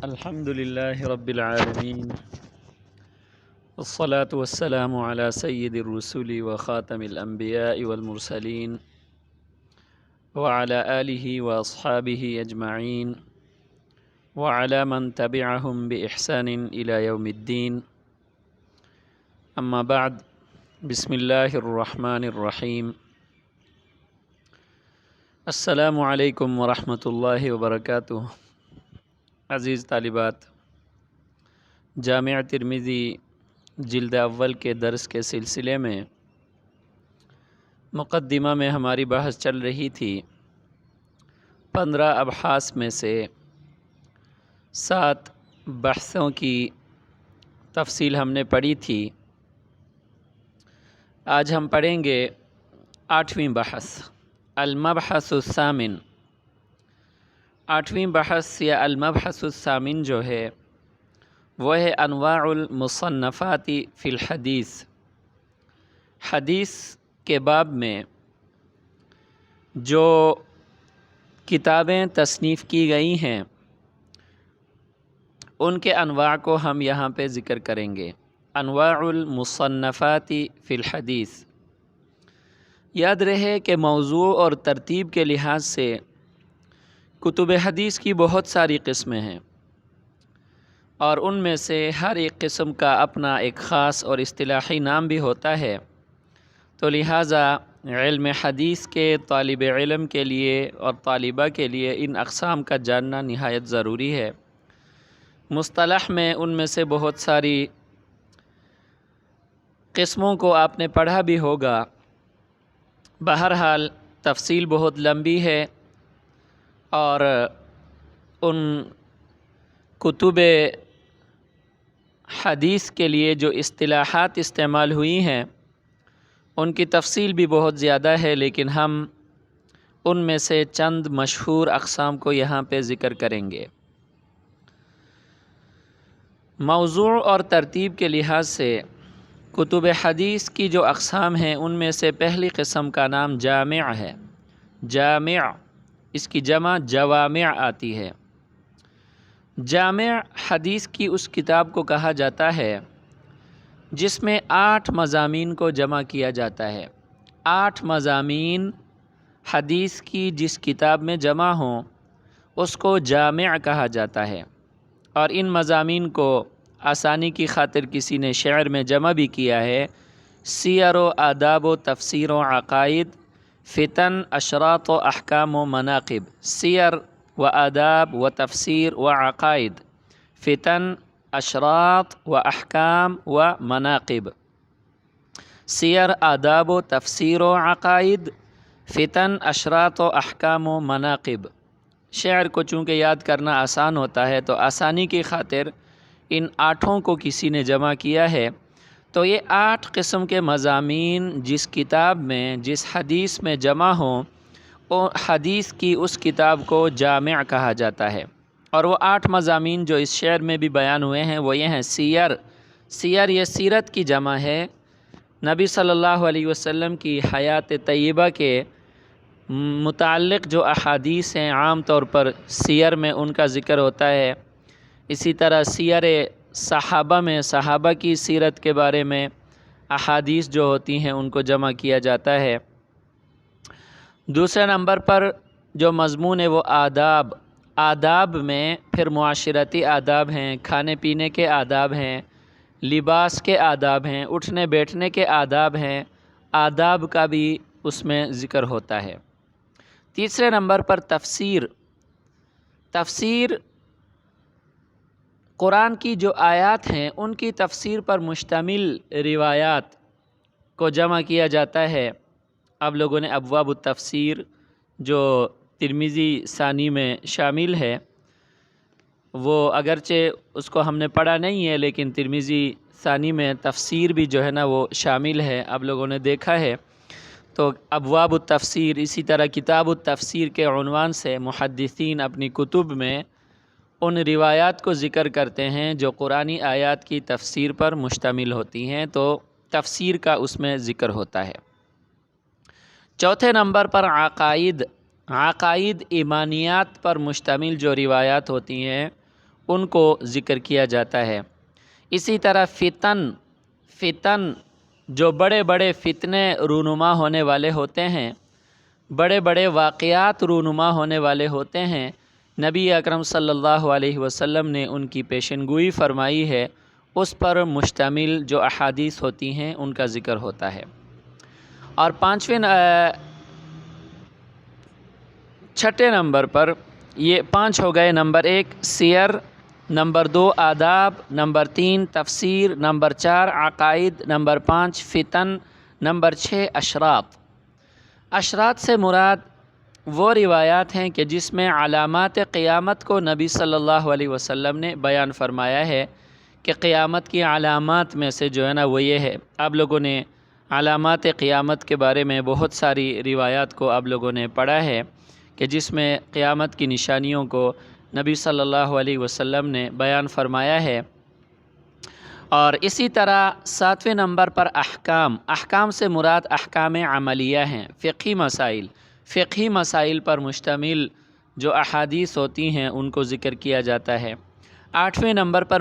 الحمد لله رب العالمين والصلاة والسلام على سيد الرسل وخاتم الأنبياء والمرسلين وعلى آله وأصحابه أجمعين وعلى من تبعهم بإحسان إلى يوم الدين. أما بعد، بسم الله الرحمن الرحيم. السلام علیکم ورحمۃ اللہ وبرکاتہ. عزیز طالبات، جامعہ ترمذی جلد اول کے درس کے سلسلے میں مقدمہ میں ہماری بحث چل رہی تھی. 15 ابحاث میں سے 7 بحثوں کی تفصیل ہم نے پڑھی تھی. آج ہم پڑھیں گے 8ویں بحث، المبحث الثامن. 8ویں بحث یا المبحث الثامن جو ہے وہ ہے انواع المصنفات فی الحدیث. حدیث کے باب میں جو کتابیں تصنیف کی گئی ہیں ان کے انواع کو ہم یہاں پہ ذکر کریں گے. انواع المصنفات فی الحدیث. یاد رہے کہ موضوع اور ترتیب کے لحاظ سے کتب حدیث کی بہت ساری قسمیں ہیں، اور ان میں سے ہر ایک قسم کا اپنا ایک خاص اور اصطلاحی نام بھی ہوتا ہے. تو لہٰذا علم حدیث کے طالب علم کے لیے اور طالبہ کے لیے ان اقسام کا جاننا نہایت ضروری ہے. مصطلح میں ان میں سے بہت ساری قسموں کو آپ نے پڑھا بھی ہوگا. بہرحال تفصیل بہت لمبی ہے، اور ان کتب حدیث کے لیے جو اصطلاحات استعمال ہوئی ہیں ان کی تفصیل بھی بہت زیادہ ہے، لیکن ہم ان میں سے چند مشہور اقسام کو یہاں پہ ذکر کریں گے. موضوع اور ترتیب کے لحاظ سے کتب حدیث کی جو اقسام ہیں ان میں سے پہلی قسم کا نام جامع ہے. جامع، اس کی جمع جوامع آتی ہے. جامع حدیث کی اس کتاب کو کہا جاتا ہے جس میں 8 مضامین کو جمع کیا جاتا ہے. 8 مضامین حدیث کی جس کتاب میں جمع ہوں اس کو جامع کہا جاتا ہے. اور ان مضامین کو آسانی کی خاطر کسی نے شعر میں جمع بھی کیا ہے: سیر و آداب و تفسیر و عقائد، فتن، اشراط و احکام و مناقب. سیر و آداب و تفسیر و عقائد، فتن، اشراط و احکام و مناقب. سیر، آداب و تفسیر و عقائد، فتن، اشراط و احکام و مناقب. شعر کو چونکہ یاد کرنا آسان ہوتا ہے تو آسانی کی خاطر ان 8 کو کسی نے جمع کیا ہے. تو یہ 8 قسم کے مضامین جس کتاب میں، جس حدیث میں جمع ہوں، وہ حدیث کی اس کتاب کو جامع کہا جاتا ہے. اور وہ 8 مضامین جو اس شعر میں بھی بیان ہوئے ہیں وہ یہ ہیں: سیر. سیر یہ سیرت کی جمع ہے. نبی صلی اللہ علیہ وسلم کی حیات طیبہ کے متعلق جو احادیث ہیں عام طور پر سیر میں ان کا ذکر ہوتا ہے. اسی طرح سیر صحابہ میں صحابہ کی سیرت کے بارے میں احادیث جو ہوتی ہیں ان کو جمع کیا جاتا ہے. دوسرے نمبر پر جو مضمون ہے وہ آداب. آداب میں پھر معاشرتی آداب ہیں، کھانے پینے کے آداب ہیں، لباس کے آداب ہیں، اٹھنے بیٹھنے کے آداب ہیں. آداب کا بھی اس میں ذکر ہوتا ہے. تیسرے نمبر پر تفسیر. تفسیر قرآن کی جو آیات ہیں ان کی تفسیر پر مشتمل روایات کو جمع کیا جاتا ہے. اب لوگوں نے ابواب التفسیر جو ترمذی ثانی میں شامل ہے، وہ اگرچہ اس کو ہم نے پڑھا نہیں ہے لیکن ترمذی ثانی میں تفسیر بھی جو ہے نا وہ شامل ہے، اب لوگوں نے دیکھا ہے. تو ابواب التفسیر، اسی طرح کتاب التفسیر کے عنوان سے محدثین اپنی کتب میں ان روایات کو ذکر کرتے ہیں جو قرآنی آیات کی تفسیر پر مشتمل ہوتی ہیں، تو تفسیر کا اس میں ذکر ہوتا ہے. چوتھے نمبر پر عقائد. عقائد ایمانیات پر مشتمل جو روایات ہوتی ہیں ان کو ذکر کیا جاتا ہے۔ اسی طرح فتن جو بڑے بڑے فتنے رونما ہونے والے ہوتے ہیں، بڑے بڑے واقعات رونما ہونے والے ہوتے ہیں، نبی اکرم صلی اللہ علیہ وسلم نے ان کی پیشن گوئی فرمائی ہے، اس پر مشتمل جو احادیث ہوتی ہیں ان کا ذکر ہوتا ہے۔ اور چھٹے نمبر پر یہ 5 ہو گئے۔ نمبر 1 سیر، نمبر 2 آداب، نمبر 3 تفسیر، نمبر 4 عقائد، نمبر 5 فتن، نمبر 6 اشراط۔ اشراط سے مراد وہ روایات ہیں کہ جس میں علامات قیامت کو نبی صلی اللہ علیہ وسلم نے بیان فرمایا ہے کہ قیامت کی علامات میں سے جو ہے نا وہ یہ ہے۔ آپ لوگوں نے علامات قیامت کے بارے میں بہت ساری روایات کو آپ لوگوں نے پڑھا ہے کہ جس میں قیامت کی نشانیوں کو نبی صلی اللہ علیہ وسلم نے بیان فرمایا ہے۔ اور اسی طرح 7ویں نمبر پر احکام سے مراد احکام عملیہ ہیں، فقہی مسائل پر مشتمل جو احادیث ہوتی ہیں ان کو ذکر کیا جاتا ہے۔ 8ویں نمبر پر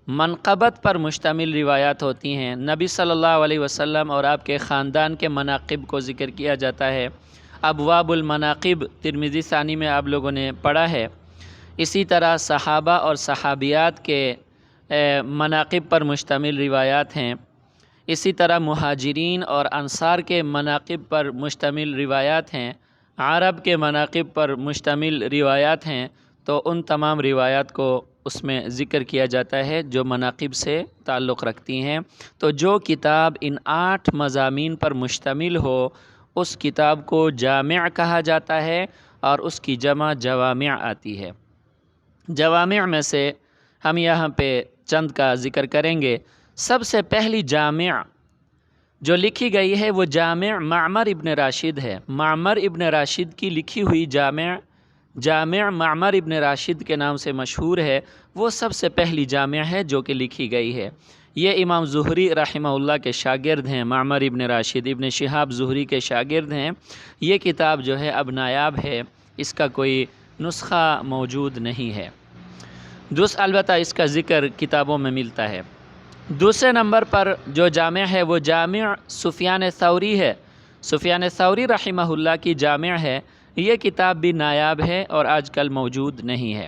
منقبت پر مشتمل روایات ہوتی ہیں، نبی صلی اللہ علیہ وسلم اور آپ کے خاندان کے مناقب کو ذکر کیا جاتا ہے۔ ابواب المناقب ترمذی ثانی میں آپ لوگوں نے پڑھا ہے۔ اسی طرح صحابہ اور صحابیات کے مناقب پر مشتمل روایات ہیں۔ اسی طرح مہاجرین اور انصار کے مناقب پر مشتمل روایات ہیں، عرب کے مناقب پر مشتمل روایات ہیں، تو ان تمام روایات کو اس میں ذکر کیا جاتا ہے جو مناقب سے تعلق رکھتی ہیں۔ تو جو کتاب ان 8 مضامین پر مشتمل ہو اس کتاب کو جامع کہا جاتا ہے، اور اس کی جمع جوامع آتی ہے۔ جوامع میں سے ہم یہاں پہ چند کا ذکر کریں گے۔ سب سے پہلی جامع جو لکھی گئی ہے وہ جامع معمر ابن راشد ہے۔ معمر ابن راشد کی لکھی ہوئی جامع معمر ابن راشد کے نام سے مشہور ہے، وہ سب سے پہلی جامع ہے جو کہ لکھی گئی ہے۔ یہ امام زہری رحمہ اللہ کے شاگرد ہیں، معمر ابن راشد ابن شہاب زہری کے شاگرد ہیں۔ یہ کتاب جو ہے اب نایاب ہے، اس کا کوئی نسخہ موجود نہیں ہے، البتہ اس کا ذکر کتابوں میں ملتا ہے۔ دوسرے نمبر پر جو جامع ہے وہ جامع سفیان ثوری ہے، سفیان ثوری رحمہ اللہ کی جامع ہے۔ یہ کتاب بھی نایاب ہے اور آج کل موجود نہیں ہے۔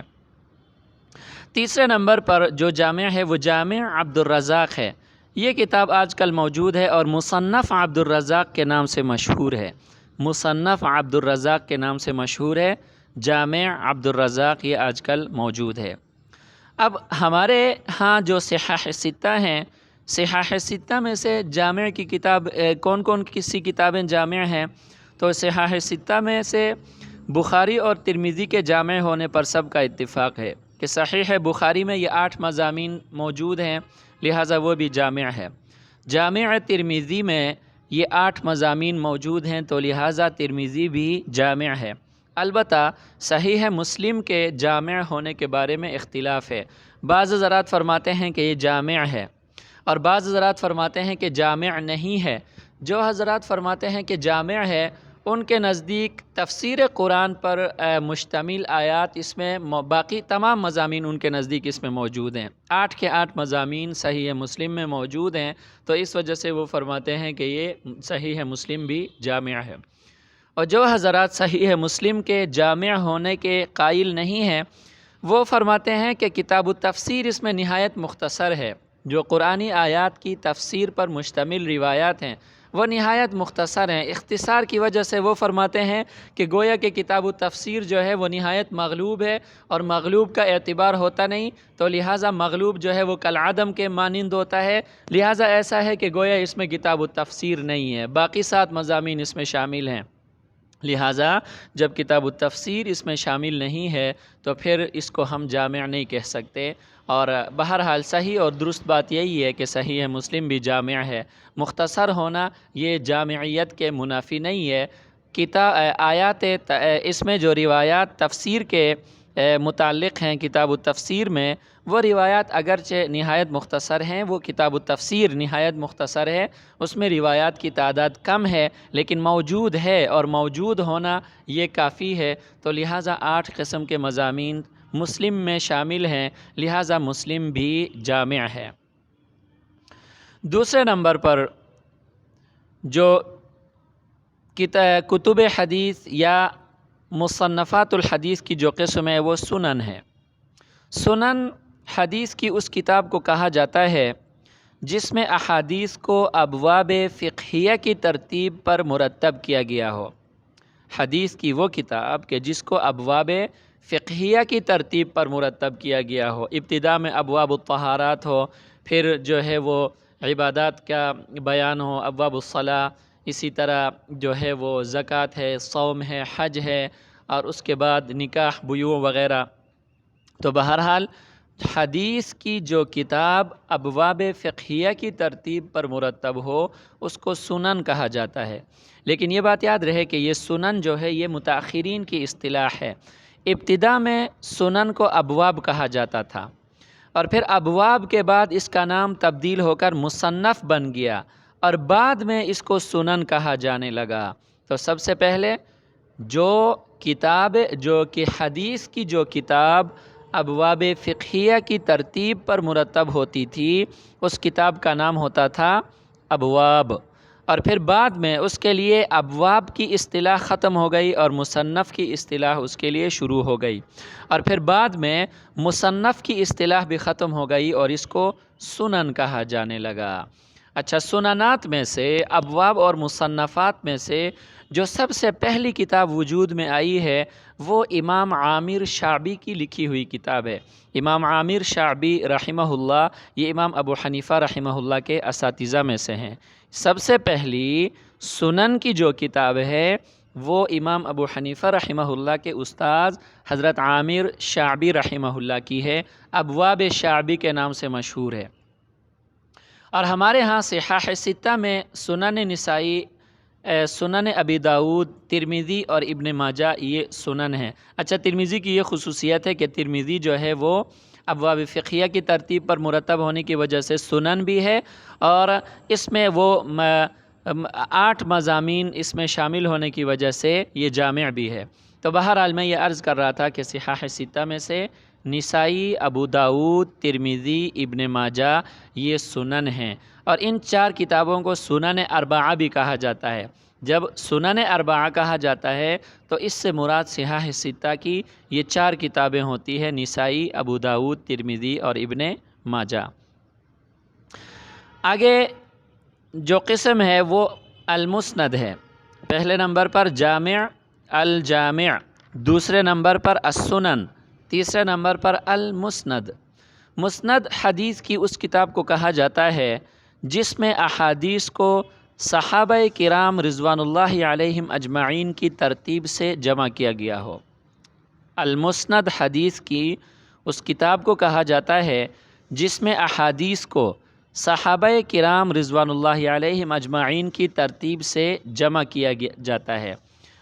تیسرے نمبر پر جو جامع ہے وہ جامع عبد الرزاق ہے۔ یہ کتاب آج کل موجود ہے اور مصنف عبد الرزاق کے نام سے مشہور ہے، مصنف عبد الرزاق کے نام سے مشہور ہے، جامع عبد الرزاق یہ آج کل موجود ہے۔ اب ہمارے ہاں جو صحاح ستہ ہیں، صحاح ستہ میں سے جامع کی کتاب کون سی کتابیں جامع ہیں؟ تو صحاح ستہ میں سے بخاری اور ترمذی کے جامع ہونے پر سب کا اتفاق ہے کہ صحیح بخاری میں یہ 8 مضامین موجود ہیں، لہٰذا وہ بھی جامع ہے۔ جامع ترمذی میں یہ 8 مضامین موجود ہیں، تو لہٰذا ترمذی بھی جامع ہے۔ البتہ صحیح مسلم کے جامع ہونے کے بارے میں اختلاف ہے، بعض حضرات فرماتے ہیں کہ یہ جامع ہے اور بعض حضرات فرماتے ہیں کہ جامع نہیں ہے۔ جو حضرات فرماتے ہیں کہ جامع ہے ان کے نزدیک تفسیر قرآن پر مشتمل آیات اس میں، باقی تمام مضامین ان کے نزدیک اس میں موجود ہیں، 8 کے 8 مضامین صحیح مسلم میں موجود ہیں، تو اس وجہ سے وہ فرماتے ہیں کہ یہ صحیح مسلم بھی جامع ہے۔ اور جو حضرات صحیح مسلم کے جامع ہونے کے قائل نہیں ہیں وہ فرماتے ہیں کہ کتاب التفسیر اس میں نہایت مختصر ہے، جو قرآنی آیات کی تفسیر پر مشتمل روایات ہیں وہ نہایت مختصر ہیں۔ اختصار کی وجہ سے وہ فرماتے ہیں کہ گویا کہ کتاب التفسیر جو ہے وہ نہایت مغلوب ہے اور مغلوب کا اعتبار ہوتا نہیں، تو لہٰذا مغلوب جو ہے وہ کالعدم کے مانند ہوتا ہے، لہٰذا ایسا ہے کہ گویا اس میں کتاب التفسیر نہیں ہے، باقی 7 مضامین اس میں شامل ہیں۔ لہٰذا جب کتاب التفسیر اس میں شامل نہیں ہے تو پھر اس کو ہم جامع نہیں کہہ سکتے، اور بہرحال صحیح اور درست بات یہی ہے کہ صحیح مسلم بھی جامع ہے۔ مختصر ہونا یہ جامعیت کے منافی نہیں ہے۔ آیات اس میں جو روایات تفسیر کے متعلق ہیں کتاب التفسیر میں، وہ روایات اگرچہ نہایت مختصر ہیں، وہ کتاب التفسیر نہایت مختصر ہے، اس میں روایات کی تعداد کم ہے، لیکن موجود ہے اور موجود ہونا یہ کافی ہے، تو لہٰذا 8 قسم کے مضامین مسلم میں شامل ہیں، لہٰذا مسلم بھی جامع ہے۔ دوسرے نمبر پر جو کتب حدیث یا مصنفات الحدیث کی جو قسم ہے وہ سنن ہے۔ سنن حدیث کی اس کتاب کو کہا جاتا ہے جس میں احادیث کو ابواب فقہیہ کی ترتیب پر مرتب کیا گیا ہو۔ حدیث کی وہ کتاب کہ جس کو ابواب فقہیہ کی ترتیب پر مرتب کیا گیا ہو، ابتدا میں ابواب الطہارات ہو، پھر جو ہے وہ عبادات کا بیان ہو، ابواب الصلاۃ، اسی طرح جو ہے وہ زکوٰۃ ہے، صوم ہے، حج ہے، اور اس کے بعد نکاح، بیوع وغیرہ۔ تو بہرحال حدیث کی جو کتاب ابواب فقہیہ کی ترتیب پر مرتب ہو اس کو سنن کہا جاتا ہے۔ لیکن یہ بات یاد رہے کہ یہ سنن جو ہے یہ متأخرین کی اصطلاح ہے۔ ابتدا میں سنن کو ابواب کہا جاتا تھا، اور پھر ابواب کے بعد اس کا نام تبدیل ہو کر مصنف بن گیا، اور بعد میں اس کو سنن کہا جانے لگا۔ تو سب سے پہلے جو کتاب جو کہ حدیث کی جو کتاب ابواب فقہیہ کی ترتیب پر مرتب ہوتی تھی اس کتاب کا نام ہوتا تھا ابواب، اور پھر بعد میں اس کے لیے ابواب کی اصطلاح ختم ہو گئی اور مصنف کی اصطلاح اس کے لیے شروع ہو گئی، اور پھر بعد میں مصنف کی اصطلاح بھی ختم ہو گئی اور اس کو سنن کہا جانے لگا۔ اچھا، سننات میں سے، ابواب اور مصنفات میں سے جو سب سے پہلی کتاب وجود میں آئی ہے وہ امام عامر شعبی کی لکھی ہوئی کتاب ہے۔ امام عامر شعبی رحمہ اللہ یہ امام ابو حنیفہ رحمہ اللہ کے اساتذہ میں سے ہیں۔ سب سے پہلی سنن کی جو کتاب ہے وہ امام ابو حنیفہ رحمہ اللہ کے استاذ حضرت عامر شعبی رحمہ اللہ کی ہے، ابواب شعبی کے نام سے مشہور ہے۔ اور ہمارے ہاں صحاح ستہ میں سنن نسائی، سنن ابی داؤد، ترمذی اور ابن ماجہ یہ سنن ہیں۔ اچھا، ترمذی کی یہ خصوصیت ہے کہ ترمذی جو ہے وہ ابواب فقہیہ کی ترتیب پر مرتب ہونے کی وجہ سے سنن بھی ہے، اور اس میں وہ 8 مضامین اس میں شامل ہونے کی وجہ سے یہ جامع بھی ہے۔ تو بہرحال میں یہ عرض کر رہا تھا کہ صحاح ستہ میں سے نسائی، ابو داؤد، ترمذی، ابن ماجہ یہ سنن ہیں، اور ان 4 کتابوں کو سنن اربعہ بھی کہا جاتا ہے۔ جب سنن اربعہ کہا جاتا ہے تو اس سے مراد صحاح ستہ کی یہ 4 کتابیں ہوتی ہیں، نسائی، ابو داؤد، ترمذی اور ابن ماجہ۔ آگے جو قسم ہے وہ المسند ہے۔ پہلے نمبر پر جامع، الجامع، دوسرے نمبر پر السنن، تیسرے نمبر پر المسند۔ مسند حدیث کی اس کتاب کو کہا جاتا ہے جس میں احادیث کو صحابہ کرام رضوان اللہ علیہم اجمعین کی ترتیب سے جمع کیا گیا ہو۔ المسند حدیث کی اس کتاب کو کہا جاتا ہے جس میں احادیث کو صحابہ کرام رضوان اللہ علیہم اجمعین کی ترتیب سے جمع کیا جاتا ہے۔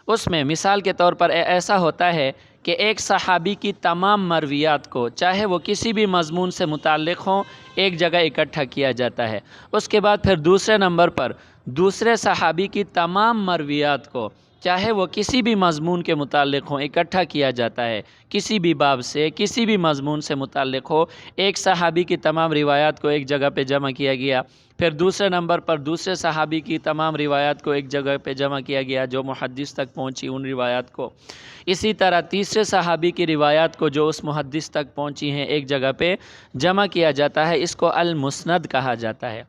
اس میں مثال کے طور پر ایسا ہوتا ہے کہ ایک صحابی کی تمام مرویات کو، چاہے وہ کسی بھی مضمون سے متعلق ہوں، ایک جگہ اکٹھا کیا جاتا ہے۔ اس کے بعد پھر دوسرے نمبر پر دوسرے صحابی کی تمام مرویات کو، چاہے وہ کسی بھی مضمون کے متعلق ہوں، اکٹھا کیا جاتا ہے۔ کسی بھی باب سے، کسی بھی مضمون سے متعلق ہو، ایک صحابی کی تمام روایات کو ایک جگہ پہ جمع کیا گیا۔ پھر دوسرے نمبر پر دوسرے صحابی کی تمام روایات کو ایک جگہ پہ جمع کیا گیا جو محدث تک پہنچی ان روایات کو۔ اسی طرح تیسرے صحابی کی روایات کو جو اس محدث تک پہنچی ہیں ایک جگہ پہ جمع کیا جاتا ہے۔ اس کو المسند کہا جاتا ہے۔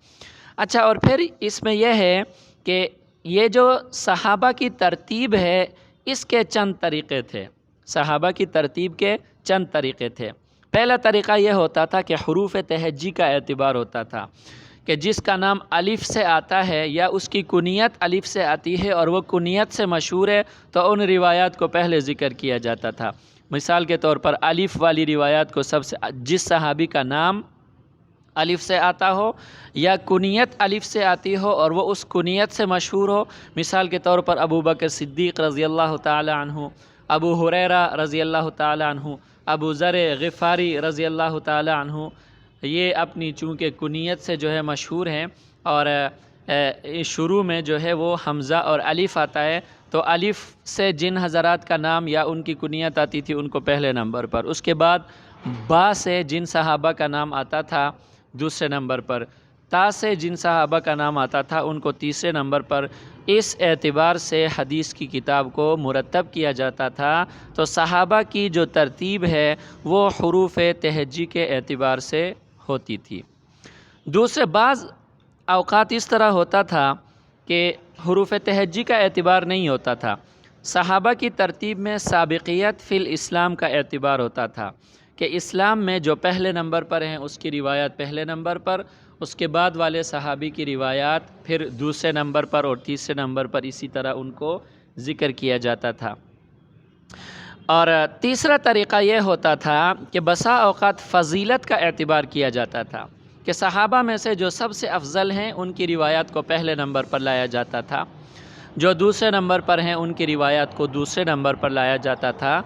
اچھا، اور پھر اس میں یہ ہے کہ یہ جو صحابہ کی ترتیب ہے اس کے چند طریقے تھے۔ صحابہ کی ترتیب کے چند طریقے تھے۔ پہلا طریقہ یہ ہوتا تھا کہ حروف تہجی کا اعتبار ہوتا تھا کہ جس کا نام الف سے آتا ہے یا اس کی کنیت الف سے آتی ہے اور وہ کنیت سے مشہور ہے تو ان روایات کو پہلے ذکر کیا جاتا تھا۔ مثال کے طور پر الف والی روایات کو جس صحابی کا نام الف سے آتا ہو یا کنیت الف سے آتی ہو اور وہ اس کنیت سے مشہور ہو، مثال کے طور پر ابو بکر صدیق رضی اللہ تعالی عنہ، ابو ہریرہ رضی اللہ تعالی عنہ، ابو ذر غفاری رضی اللہ تعالی عنہ، یہ اپنی چونکہ کنیت سے جو ہے مشہور ہیں اور شروع میں جو ہے وہ حمزہ اور الف آتا ہے، تو الف سے جن حضرات کا نام یا ان کی کنیت آتی تھی ان کو پہلے نمبر پر، اس کے بعد با سے جن صحابہ کا نام آتا تھا دوسرے نمبر پر، تا سے جن صحابہ کا نام آتا تھا ان کو تیسرے نمبر پر۔ اس اعتبار سے حدیث کی کتاب کو مرتب کیا جاتا تھا۔ تو صحابہ کی جو ترتیب ہے وہ حروف تہجی کے اعتبار سے ہوتی تھی۔ دوسرے بعض اوقات اس طرح ہوتا تھا کہ حروف تہجی کا اعتبار نہیں ہوتا تھا، صحابہ کی ترتیب میں سابقیت فی الاسلام کا اعتبار ہوتا تھا کہ اسلام میں جو پہلے نمبر پر ہیں اس کی روایات پہلے نمبر پر، اس کے بعد والے صحابی کی روایات پھر دوسرے نمبر پر اور تیسرے نمبر پر، اسی طرح ان کو ذکر کیا جاتا تھا۔ اور تیسرا طریقہ یہ ہوتا تھا کہ بسا اوقات فضیلت کا اعتبار کیا جاتا تھا کہ صحابہ میں سے جو سب سے افضل ہیں ان کی روایات کو پہلے نمبر پر لایا جاتا تھا، جو دوسرے نمبر پر ہیں ان کی روایات کو دوسرے نمبر پر لایا جاتا تھا،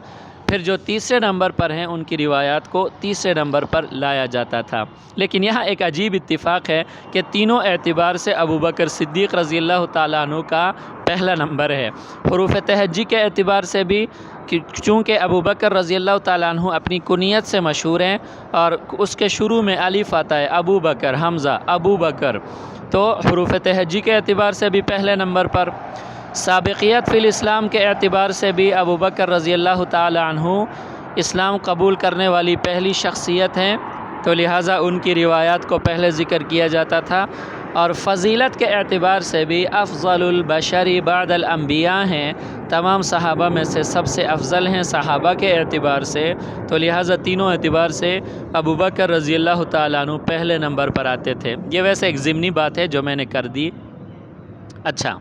پھر جو تیسرے نمبر پر ہیں ان کی روایات کو تیسرے نمبر پر لایا جاتا تھا۔ لیکن یہاں ایک عجیب اتفاق ہے کہ تینوں اعتبار سے ابوبکر صدیق رضی اللہ تعالیٰ عنہ کا پہلا نمبر ہے۔ حروف تہجی کے اعتبار سے بھی چونکہ ابوبکر رضی اللہ تعالیٰ عنہ اپنی کنیت سے مشہور ہیں اور اس کے شروع میں الف آتا ہے، ابو بکر، حمزہ، ابو بکر، تو حروف تہجی کے اعتبار سے بھی پہلے نمبر پر۔ سابقیت فی الاسلام کے اعتبار سے بھی ابوبکر رضی اللہ تعالی عنہ اسلام قبول کرنے والی پہلی شخصیت ہیں، تو لہٰذا ان کی روایات کو پہلے ذکر کیا جاتا تھا۔ اور فضیلت کے اعتبار سے بھی افضل البشر بعد الانبیاء ہیں، تمام صحابہ میں سے سب سے افضل ہیں صحابہ کے اعتبار سے، تو لہٰذا تینوں اعتبار سے ابوبکر رضی اللہ تعالیٰ عنہ پہلے نمبر پر آتے تھے۔ یہ ویسے ایک ضمنی بات ہے جو میں نے کر دی۔ اچھا،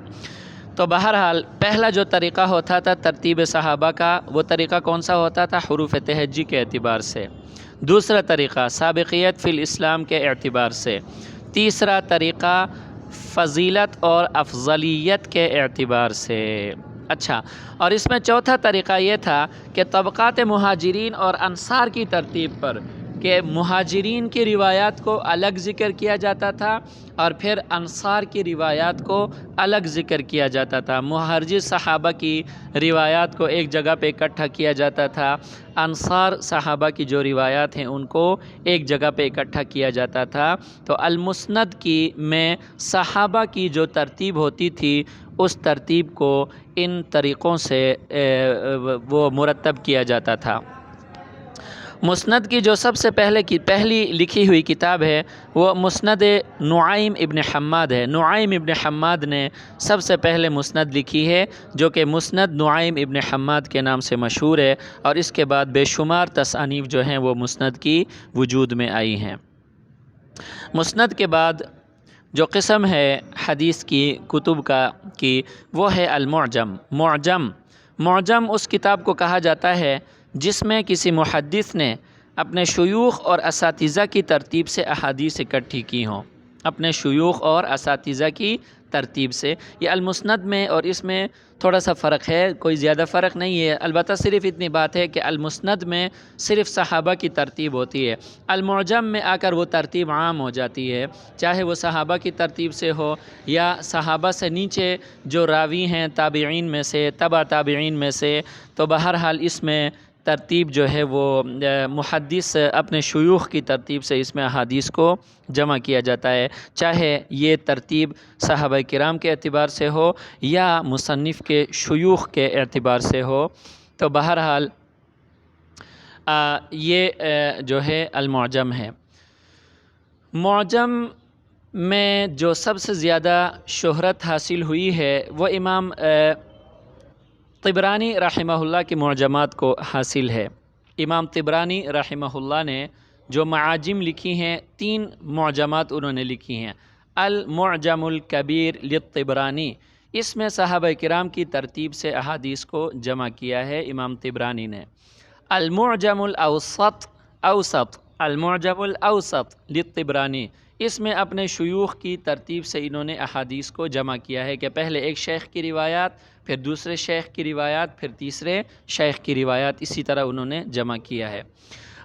تو بہرحال پہلا جو طریقہ ہوتا تھا ترتیب صحابہ کا، وہ طریقہ کون سا ہوتا تھا؟ حروف تہجی کے اعتبار سے۔ دوسرا طریقہ سابقیت فی الاسلام کے اعتبار سے۔ تیسرا طریقہ فضیلت اور افضلیت کے اعتبار سے۔ اچھا، اور اس میں چوتھا طریقہ یہ تھا کہ طبقات مہاجرین اور انصار کی ترتیب پر، کہ مہاجرین کی روایات کو الگ ذکر کیا جاتا تھا اور پھر انصار کی روایات کو الگ ذکر کیا جاتا تھا۔ مہاجر صحابہ کی روایات کو ایک جگہ پہ اکٹھا کیا جاتا تھا، انصار صحابہ کی جو روایات ہیں ان کو ایک جگہ پہ اکٹھا کیا جاتا تھا۔ تو المسند کی میں صحابہ کی جو ترتیب ہوتی تھی اس ترتیب کو ان طریقوں سے وہ مرتب کیا جاتا تھا۔ مسند کی جو سب سے پہلی لکھی ہوئی کتاب ہے وہ مسند نعیم ابن حماد ہے۔ نعیم ابن حماد نے سب سے پہلے مسند لکھی ہے جو کہ مسند نعیم ابن حماد کے نام سے مشہور ہے، اور اس کے بعد بے شمار تصانیف جو ہیں وہ مسند کی وجود میں آئی ہیں۔ مسند کے بعد جو قسم ہے حدیث کی کتب کی وہ ہے المعجم۔ معجم اس کتاب کو کہا جاتا ہے جس میں کسی محدث نے اپنے شیوخ اور اساتذہ کی ترتیب سے احادیث اکٹھی کی ہوں، اپنے شیوخ اور اساتذہ کی ترتیب سے۔ یہ المسند میں اور اس میں تھوڑا سا فرق ہے، کوئی زیادہ فرق نہیں ہے، البتہ صرف اتنی بات ہے کہ المسند میں صرف صحابہ کی ترتیب ہوتی ہے، المعجم میں آ کر وہ ترتیب عام ہو جاتی ہے، چاہے وہ صحابہ کی ترتیب سے ہو یا صحابہ سے نیچے جو راوی ہیں تابعین میں سے، تبع تابعین میں سے، تو بہرحال اس میں ترتیب جو ہے وہ محدث اپنے شیوخ کی ترتیب سے اس میں احادیث کو جمع کیا جاتا ہے، چاہے یہ ترتیب صحابہ کرام کے اعتبار سے ہو یا مصنف کے شیوخ کے اعتبار سے ہو۔ تو بہرحال یہ جو ہے المعجم ہے۔ معجم میں جو سب سے زیادہ شہرت حاصل ہوئی ہے وہ امام طبرانی رحمہ اللہ کی معجمات کو حاصل ہے۔ امام طبرانی رحمہ اللہ نے جو معاجم لکھی ہیں، 3 معجمات انہوں نے لکھی ہیں۔ المعجم الکبیر للطبرانی، اس میں صحابہ کرام کی ترتیب سے احادیث کو جمع کیا ہے امام طبرانی نے۔ المعجم الاوسط المعجم الاوسط للطبرانی، اس میں اپنے شیوخ کی ترتیب سے انہوں نے احادیث کو جمع کیا ہے کہ پہلے ایک شیخ کی روایات، پھر دوسرے شیخ کی روایات، پھر تیسرے شیخ کی روایات، اسی طرح انہوں نے جمع کیا ہے۔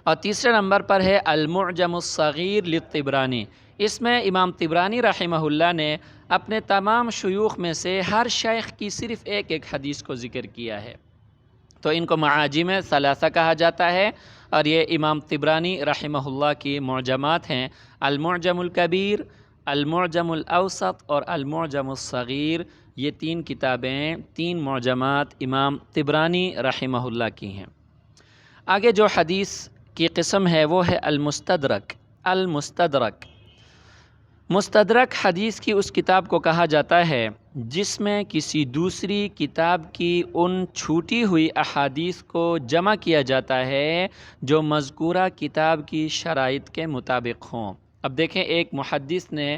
اور تیسرے نمبر پر ہے المعجم الصغیر للطبرانی، اس میں امام طبرانی رحمہ اللہ نے اپنے تمام شیوخ میں سے ہر شیخ کی صرف ایک ایک حدیث کو ذکر کیا ہے، تو ان کو معاجم ثلاثہ کہا جاتا ہے، اور یہ امام طبرانی رحمہ اللہ کی معجمات ہیں، المعجم الکبیر، المعجم الاوسط اور المعجم الصغیر۔ یہ 3 کتابیں، 3 معجمات امام طبرانی رحمہ اللہ کی ہیں۔ آگے جو حدیث کی قسم ہے وہ ہے المستدرک۔ المستدرک، مستدرک حدیث کی اس کتاب کو کہا جاتا ہے جس میں کسی دوسری کتاب کی ان چھوٹی ہوئی احادیث کو جمع کیا جاتا ہے جو مذکورہ کتاب کی شرائط کے مطابق ہوں۔ اب دیکھیں، ایک محدث نے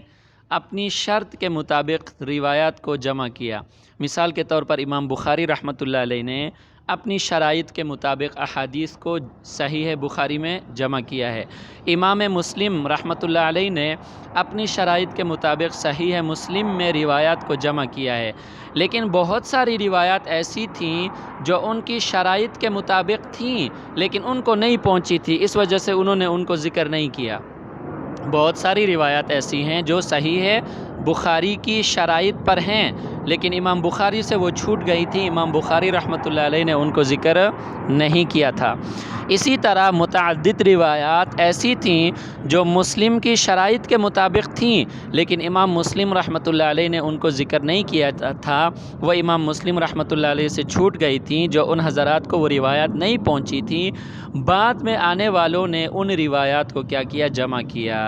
اپنی شرط کے مطابق روایات کو جمع کیا۔ مثال کے طور پر امام بخاری رحمۃ اللہ علیہ نے اپنی شرائط کے مطابق احادیث کو صحیح بخاری میں جمع کیا ہے۔ امام مسلم رحمۃ اللہ علیہ نے اپنی شرائط کے مطابق صحیح مسلم میں روایات کو جمع کیا ہے، لیکن بہت ساری روایات ایسی تھیں جو ان کی شرائط کے مطابق تھیں لیکن ان کو نہیں پہنچی تھی، اس وجہ سے انہوں نے ان کو ذکر نہیں کیا۔ بہت ساری روایات ایسی ہیں جو صحیح ہے بخاری کی شرائط پر ہیں لیکن امام بخاری سے وہ چھوٹ گئی تھی، امام بخاری رحمۃ اللہ علیہ نے ان کو ذکر نہیں کیا تھا۔ اسی طرح متعدد روایات ایسی تھیں جو مسلم کی شرائط کے مطابق تھیں لیکن امام مسلم رحمۃ اللہ علیہ نے ان کو ذکر نہیں کیا تھا، وہ امام مسلم رحمۃ اللہ علیہ سے چھوٹ گئی تھیں، جو ان حضرات کو وہ روایات نہیں پہنچی تھیں۔ بعد میں آنے والوں نے ان روایات کو کیا کیا؟ جمع کیا۔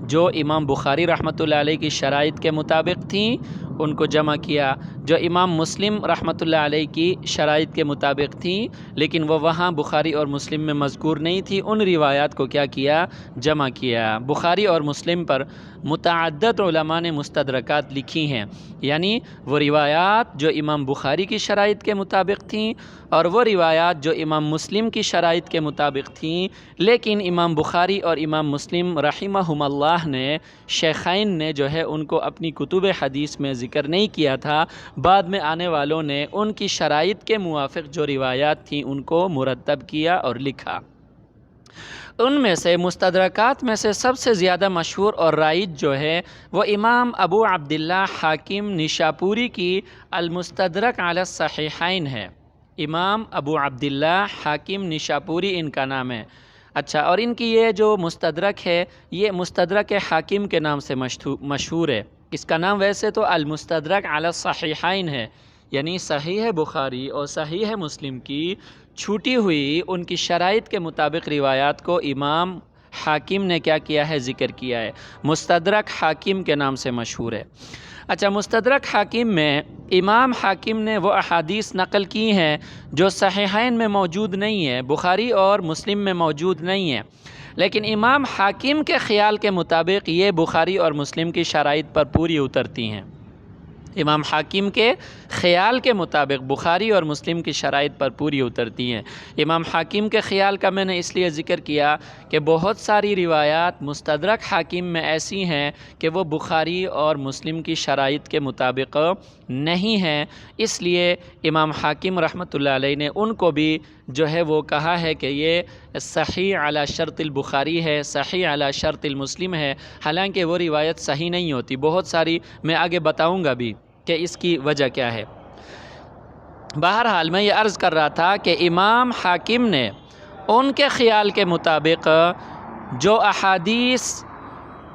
جو امام بخاری رحمۃ اللہ علیہ کی شرائط کے مطابق تھیں ان کو جمع کیا، جو امام مسلم رحمۃ اللہ علیہ کی شرائط کے مطابق تھیں لیکن وہ وہاں بخاری اور مسلم میں مذکور نہیں تھی، ان روایات کو کیا کیا؟ جمع کیا۔ بخاری اور مسلم پر متعدد علماء نے مستدرکات لکھی ہیں، یعنی وہ روایات جو امام بخاری کی شرائط کے مطابق تھیں اور وہ روایات جو امام مسلم کی شرائط کے مطابق تھیں، لیکن امام بخاری اور امام مسلم رحمہم اللہ نے، شیخین نے جو ہے ان کو اپنی کتب حدیث میں ذکر نہیں کیا تھا، بعد میں آنے والوں نے ان کی شرائط کے موافق جو روایات تھیں ان کو مرتب کیا اور لکھا۔ ان میں سے مستدرکات میں سے سب سے زیادہ مشہور اور رائج جو ہے وہ امام ابو عبداللہ حاکم نشاپوری کی المستدرک علی الصحیحین ہے۔ امام ابو عبداللہ حاکم نشاپوری ان کا نام ہے۔ اچھا، اور ان کی یہ جو مستدرک ہے یہ مستدرک حاکم کے نام سے مشہور ہے۔ اس کا نام ویسے تو المستدرک علی الصحیحین ہے، یعنی صحیح بخاری اور صحیح مسلم کی چھوٹی ہوئی ان کی شرائط کے مطابق روایات کو امام حاکم نے کیا کیا ہے؟ ذکر کیا ہے۔ مستدرک حاکم کے نام سے مشہور ہے۔ اچھا، مستدرک حاکم میں امام حاکم نے وہ احادیث نقل کی ہیں جو صحیحین میں موجود نہیں ہے، بخاری اور مسلم میں موجود نہیں ہے، لیکن امام حاکم کے خیال کے مطابق یہ بخاری اور مسلم کی شرائط پر پوری اترتی ہیں۔ امام حاکم کے خیال کے مطابق بخاری اور مسلم کی شرائط پر پوری اترتی ہیں۔ امام حاکم کے خیال کا میں نے اس لیے ذکر کیا کہ بہت ساری روایات مستدرک حاکم میں ایسی ہیں کہ وہ بخاری اور مسلم کی شرائط کے مطابق نہیں ہیں، اس لیے امام حاکم رحمۃ اللہ علیہ نے ان کو بھی جو ہے وہ کہا ہے کہ یہ صحیح علی شرط البخاری ہے، صحیح علی شرط المسلم ہے، حالانکہ وہ روایت صحیح نہیں ہوتی۔ بہت ساری میں آگے بتاؤں گا بھی کہ اس کی وجہ کیا ہے۔ بہرحال میں یہ عرض کر رہا تھا کہ امام حاکم نے ان کے خیال کے مطابق جو احادیث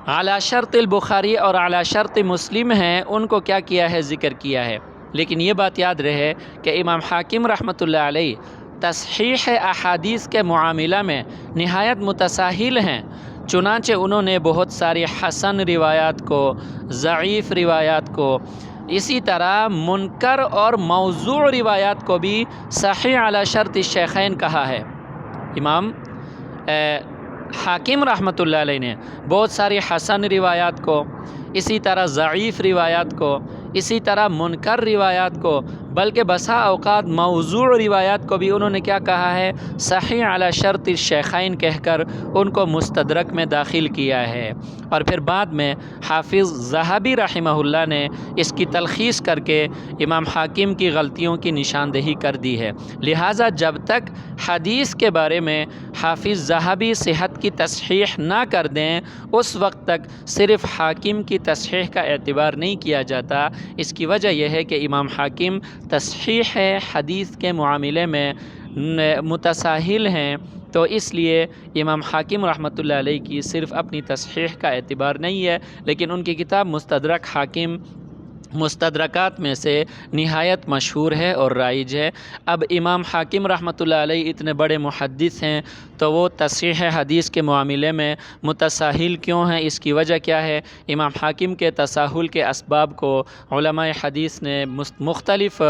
علی شرط البخاری اور علی شرط مسلم ہیں ان کو کیا کیا ہے؟ ذکر کیا ہے۔ لیکن یہ بات یاد رہے کہ امام حاکم رحمۃ اللہ علیہ تصحیح احادیث کے معاملہ میں نہایت متساہل ہیں، چنانچہ انہوں نے بہت ساری حسن روایات کو، ضعیف روایات کو، اسی طرح منکر اور موضوع روایات کو بھی صحیح علی شرط الشیخین کہا ہے۔ امام حاکم رحمۃ اللہ علیہ نے بہت ساری حسن روایات کو، اسی طرح ضعیف روایات کو، اسی طرح منکر روایات کو بلکہ بسا اوقات موضوع روایات کو بھی انہوں نے کیا کہا ہے، صحیح علی شرط الشیخین کہہ کر ان کو مستدرک میں داخل کیا ہے، اور پھر بعد میں حافظ ذہبی رحمہ اللہ نے اس کی تلخیص کر کے امام حاکم کی غلطیوں کی نشاندہی کر دی ہے۔ لہٰذا جب تک حدیث کے بارے میں حافظ ذہبی صحت کی تصحیح نہ کر دیں اس وقت تک صرف حاکم کی تصحیح کا اعتبار نہیں کیا جاتا۔ اس کی وجہ یہ ہے کہ امام حاکم تصحیح حدیث کے معاملے میں متساہل ہیں، تو اس لیے امام حاکم رحمۃ اللہ علیہ کی صرف اپنی تصحیح کا اعتبار نہیں ہے، لیکن ان کی کتاب مستدرک حاکم مستدرکات میں سے نہایت مشہور ہے اور رائج ہے۔ اب امام حاکم رحمۃ اللہ علیہ اتنے بڑے محدث ہیں تو وہ تصحیح حدیث کے معاملے میں متساہل کیوں ہیں؟ اس کی وجہ کیا ہے؟ امام حاکم کے تساہل کے اسباب کو علماء حدیث نے مختلف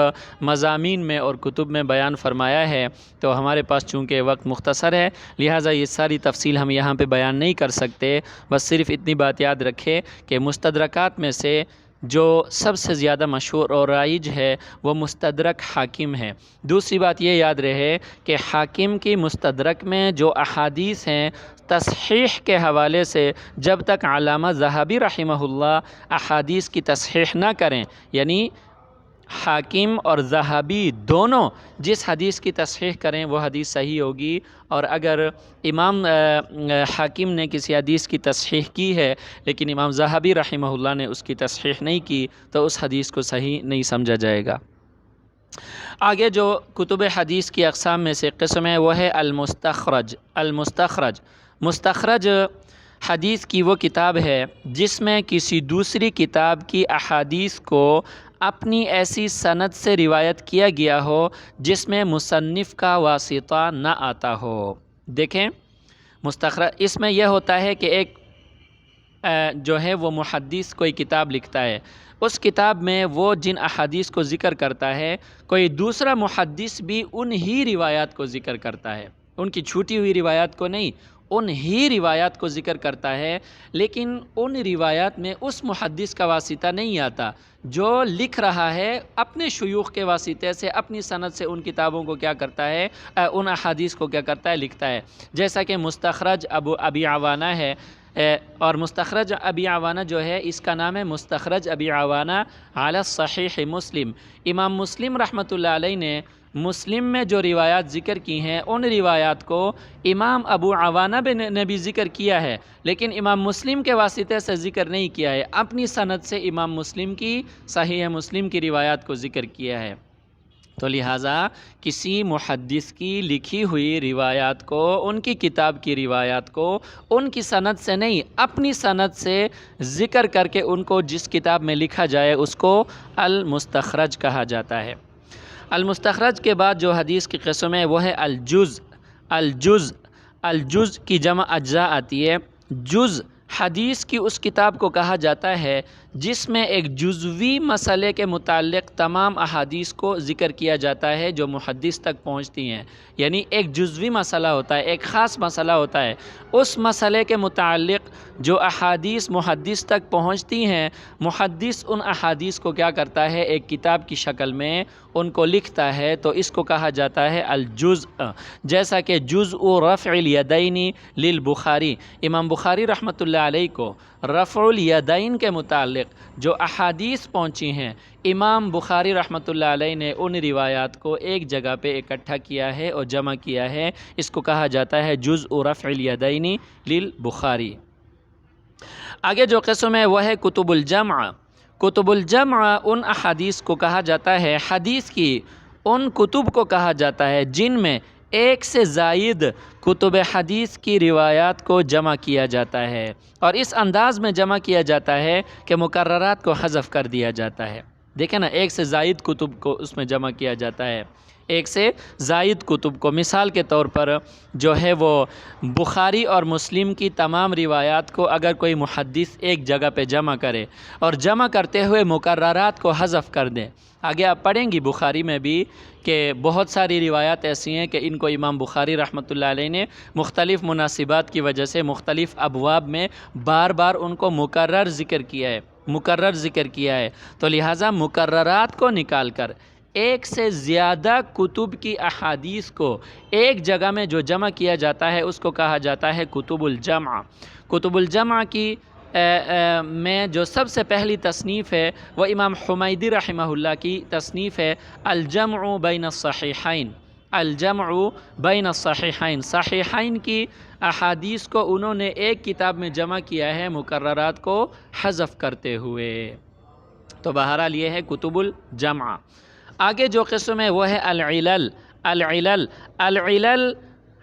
مضامین میں اور کتب میں بیان فرمایا ہے، تو ہمارے پاس چونکہ وقت مختصر ہے لہٰذا یہ ساری تفصیل ہم یہاں پہ بیان نہیں کر سکتے۔ بس صرف اتنی بات یاد رکھے کہ مستدرکات میں سے جو سب سے زیادہ مشہور اور رائج ہے وہ مستدرک حاکم ہے۔ دوسری بات یہ یاد رہے کہ حاکم کی مستدرک میں جو احادیث ہیں تصحیح کے حوالے سے جب تک علامہ ذہبی رحمہ اللہ احادیث کی تصحیح نہ کریں، یعنی حاکم اور ذہبی دونوں جس حدیث کی تصحیح کریں وہ حدیث صحیح ہوگی، اور اگر امام حاکم نے کسی حدیث کی تصحیح کی ہے لیکن امام ذہبی رحمہ اللہ نے اس کی تصحیح نہیں کی تو اس حدیث کو صحیح نہیں سمجھا جائے گا۔ آگے جو کتب حدیث کی اقسام میں سے قسم ہے وہ ہے المستخرج۔ مستخرج حدیث کی وہ کتاب ہے جس میں کسی دوسری کتاب کی احادیث کو اپنی ایسی سند سے روایت کیا گیا ہو جس میں مصنف کا واسطہ نہ آتا ہو۔ دیکھیں مستخرج اس میں یہ ہوتا ہے کہ ایک جو ہے وہ محدث کوئی کتاب لکھتا ہے، اس کتاب میں وہ جن احادیث کو ذکر کرتا ہے کوئی دوسرا محدث بھی ان ہی روایات کو ذکر کرتا ہے، ان کی چھوٹی ہوئی روایات کو نہیں، ان ہی روایات کو ذکر کرتا ہے، لیکن ان روایات میں اس محدث کا واسطہ نہیں آتا، جو لکھ رہا ہے اپنے شیوخ کے واسطے سے اپنی سند سے ان کتابوں کو کیا کرتا ہے، ان احادیث کو کیا کرتا ہے، لکھتا ہے۔ جیسا کہ مستخرج ابی عوانہ ہے، اور مستخرج ابی عوانہ جو ہے اس کا نام ہے مستخرج ابی عوانہ علی صحیح مسلم۔ امام مسلم رحمۃ اللہ علیہ نے مسلم میں جو روایات ذکر کی ہیں ان روایات کو امام ابو عوانہ نے بھی ذکر کیا ہے، لیکن امام مسلم کے واسطے سے ذکر نہیں کیا ہے، اپنی سند سے امام مسلم کی صحیح مسلم کی روایات کو ذکر کیا ہے۔ تو لہٰذا کسی محدث کی لکھی ہوئی روایات کو، ان کی کتاب کی روایات کو ان کی سند سے نہیں اپنی سند سے ذکر کر کے ان کو جس کتاب میں لکھا جائے اس کو المستخرج کہا جاتا ہے۔ المستخرج کے بعد جو حدیث کی قسم ہے وہ ہے الجز کی جمع اجزاء آتی ہے۔ جز حدیث کی اس کتاب کو کہا جاتا ہے جس میں ایک جزوی مسئلے کے متعلق تمام احادیث کو ذکر کیا جاتا ہے جو محدث تک پہنچتی ہیں، یعنی ایک جزوی مسئلہ ہوتا ہے، ایک خاص مسئلہ ہوتا ہے، اس مسئلے کے متعلق جو احادیث محدث تک پہنچتی ہیں، محدث ان احادیث کو کیا کرتا ہے، ایک کتاب کی شکل میں ان کو لکھتا ہے، تو اس کو کہا جاتا ہے الجزء۔ جیسا کہ جزء رفع الیدین للبخاری، امام بخاری رحمۃ اللہ علیہ کو رفع الیدین کے متعلق جو احادیث پہنچی ہیں، امام بخاری رحمۃ اللہ علیہ نے ان روایات کو ایک جگہ پہ اکٹھا کیا ہے اور جمع کیا ہے، اس کو کہا جاتا ہے جزء رفع الیدین للبخاری۔ آگے جو قسم ہے وہ ہے کتب الجمع۔ کتب الجمع ان احادیث کو کہا جاتا ہے، حدیث کی ان کتب کو کہا جاتا ہے جن میں ایک سے زائد کتب حدیث کی روایات کو جمع کیا جاتا ہے، اور اس انداز میں جمع کیا جاتا ہے کہ مکررات کو حذف کر دیا جاتا ہے۔ دیکھیں نا، ایک سے زائد کتب کو اس میں جمع کیا جاتا ہے، ایک سے زائد کتب کو، مثال کے طور پر جو ہے وہ بخاری اور مسلم کی تمام روایات کو اگر کوئی محدث ایک جگہ پہ جمع کرے اور جمع کرتے ہوئے مکررات کو حذف کر دیں، آگے آپ پڑھیں گی بخاری میں بھی کہ بہت ساری روایات ایسی ہیں کہ ان کو امام بخاری رحمۃ اللہ علیہ نے مختلف مناسبات کی وجہ سے مختلف ابواب میں بار بار ان کو مکرر ذکر کیا ہے، تو لہٰذا مکررات کو نکال کر ایک سے زیادہ کتب کی احادیث کو ایک جگہ میں جو جمع کیا جاتا ہے اس کو کہا جاتا ہے کتب الجمع۔ کتب الجمع کی میں جو سب سے پہلی تصنیف ہے وہ امام حمیدی رحمہ اللہ کی تصنیف ہے الجمع بین الصحیحین۔ الجمع بین الصحیحین، صحیحین کی احادیث کو انہوں نے ایک کتاب میں جمع کیا ہے مکررات کو حذف کرتے ہوئے۔ تو بہرحال یہ ہے کتب الجمع۔ آگے جو قسم ہے وہ ہے العلل۔ العلل، العلل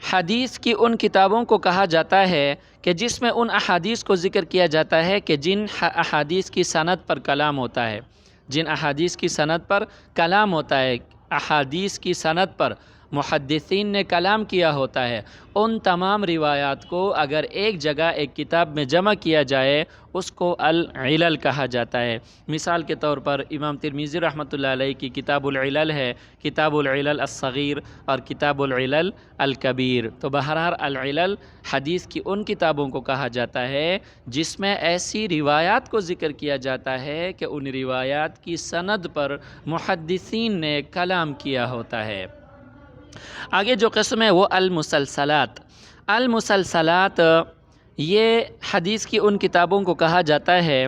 حدیث کی ان کتابوں کو کہا جاتا ہے کہ جس میں ان احادیث کو ذکر کیا جاتا ہے کہ جن احادیث کی سند پر کلام ہوتا ہے، جن احادیث کی سند پر کلام ہوتا ہے، احادیث کی سند پر محدثین نے کلام کیا ہوتا ہے، ان تمام روایات کو اگر ایک جگہ ایک کتاب میں جمع کیا جائے اس کو العلل کہا جاتا ہے۔ مثال کے طور پر امام ترمذی رحمۃ اللہ علیہ کی کتاب العلل ہے، کتاب العلل الصغیر اور کتاب العلل الکبیر۔ تو بہرحال العلل حدیث کی ان کتابوں کو کہا جاتا ہے جس میں ایسی روایات کو ذکر کیا جاتا ہے کہ ان روایات کی سند پر محدثین نے کلام کیا ہوتا ہے۔ آگے جو قسم ہے وہ المسلسلات۔ المسلسلات یہ حدیث کی ان کتابوں کو کہا جاتا ہے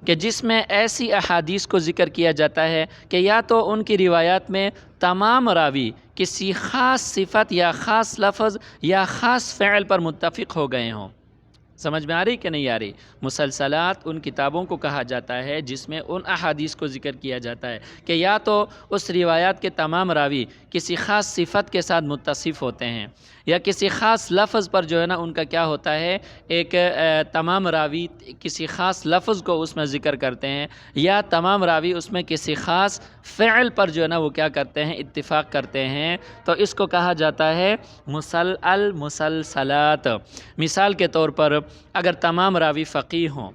کہ جس میں ایسی احادیث کو ذکر کیا جاتا ہے کہ یا تو ان کی روایات میں تمام راوی کسی خاص صفت یا خاص لفظ یا خاص فعل پر متفق ہو گئے ہوں۔ سمجھ میں آ رہی کہ نہیں آ رہی؟ مسلسلات ان کتابوں کو کہا جاتا ہے جس میں ان احادیث کو ذکر کیا جاتا ہے کہ یا تو اس روایات کے تمام راوی کسی خاص صفت کے ساتھ متصف ہوتے ہیں یا کسی خاص لفظ پر جو ہے نا ان کا کیا ہوتا ہے، ایک تمام راوی کسی خاص لفظ کو اس میں ذکر کرتے ہیں یا تمام راوی اس میں کسی خاص فعل پر جو ہے نا وہ کیا کرتے ہیں، اتفاق کرتے ہیں، تو اس کو کہا جاتا ہے المسلسلات۔ مثال کے طور پر اگر تمام راوی فقیہ ہوں،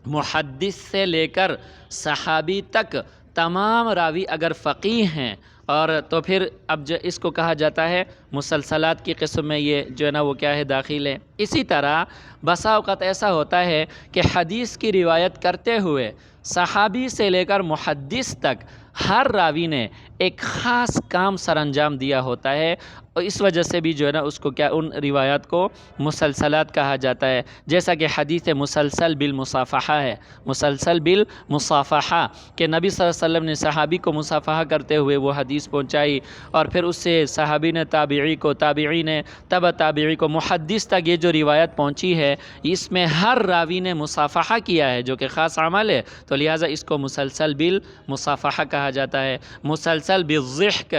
محدث سے لے کر صحابی تک تمام راوی اگر فقیہ ہیں، اور تو پھر اب جو اس کو کہا جاتا ہے مسلسلات کی قسم میں یہ جو ہے نا وہ کیا ہے، داخل ہے۔ اسی طرح بسا اوقات ایسا ہوتا ہے کہ حدیث کی روایت کرتے ہوئے صحابی سے لے کر محدث تک ہر راوی نے ایک خاص کام سر انجام دیا ہوتا ہے، اور اس وجہ سے بھی جو ہے نا اس کو کیا، ان روایات کو مسلسلات کہا جاتا ہے۔ جیسا کہ حدیث مسلسل بالمصافحہ ہے، مسلسل بالمصافحہ کہ نبی صلی اللہ علیہ وسلم نے صحابی کو مصافحہ کرتے ہوئے وہ حدیث پہنچائی، اور پھر اس سے صحابی نے تابعی کو، تابعی نے تبع تابعی کو، محدث تک یہ جو روایت پہنچی ہے اس میں ہر راوی نے مصافحہ کیا ہے جو کہ خاص عمل ہے، تو لہٰذا اس کو مسلسل بالمصافحہ کہا جاتا ہے۔ مسلسل بالضحک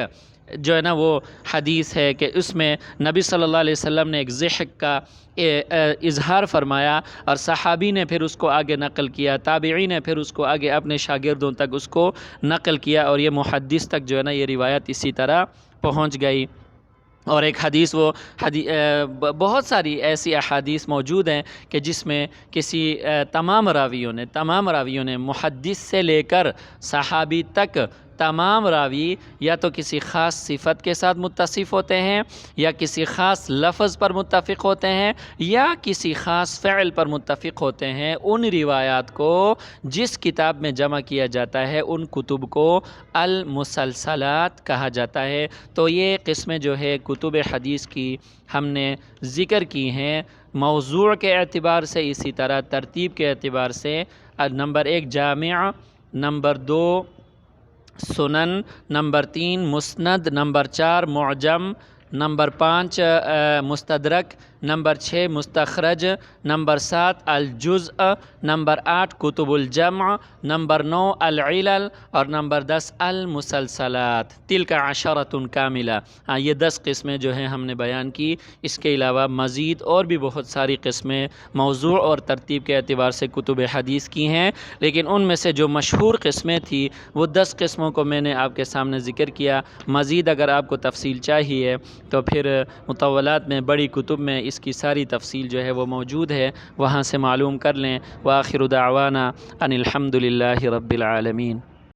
جو ہے نا وہ حدیث ہے کہ اس میں نبی صلی اللہ علیہ وسلم نے ایک ضحک کا اظہار فرمایا اور صحابی نے پھر اس کو آگے نقل کیا، تابعی نے پھر اس کو آگے اپنے شاگردوں تک اس کو نقل کیا، اور یہ محدث تک جو ہے نا یہ روایت اسی طرح پہنچ گئی۔ اور ایک حدیث بہت ساری ایسی احادیث موجود ہیں کہ جس میں کسی تمام راویوں نے محدث سے لے کر صحابی تک تمام راوی یا تو کسی خاص صفت کے ساتھ متصف ہوتے ہیں یا کسی خاص لفظ پر متفق ہوتے ہیں یا کسی خاص فعل پر متفق ہوتے ہیں۔ ان روایات کو جس کتاب میں جمع کیا جاتا ہے ان کتب کو المسلسلات کہا جاتا ہے۔ تو یہ قسمیں جو ہے کتب حدیث کی ہم نے ذکر کی ہیں، موضوع کے اعتبار سے، اسی طرح ترتیب کے اعتبار سے۔ نمبر 1 جامع، نمبر 2 سنن، نمبر 3 مسند، نمبر 4 معجم، نمبر 5 مستدرک، نمبر 6 مستخرج، نمبر 7 الجزء، نمبر 8 کتب الجمع، نمبر 9 العلل، اور نمبر 10 المسلسلات۔ تلک عشرۃ کاملہ۔ یہ 10 قسمیں جو ہیں ہم نے بیان کی۔ اس کے علاوہ مزید اور بھی بہت ساری قسمیں موضوع اور ترتیب کے اعتبار سے کتب حدیث کی ہیں، لیکن ان میں سے جو مشہور قسمیں تھیں وہ 10 قسموں کو میں نے آپ کے سامنے ذکر کیا۔ مزید اگر آپ کو تفصیل چاہیے تو پھر مطولات میں، بڑی کتب میں اس کی ساری تفصیل جو ہے وہ موجود ہے، وہاں سے معلوم کر لیں۔ وآخر دعوانا ان الحمد للہ رب العالمین۔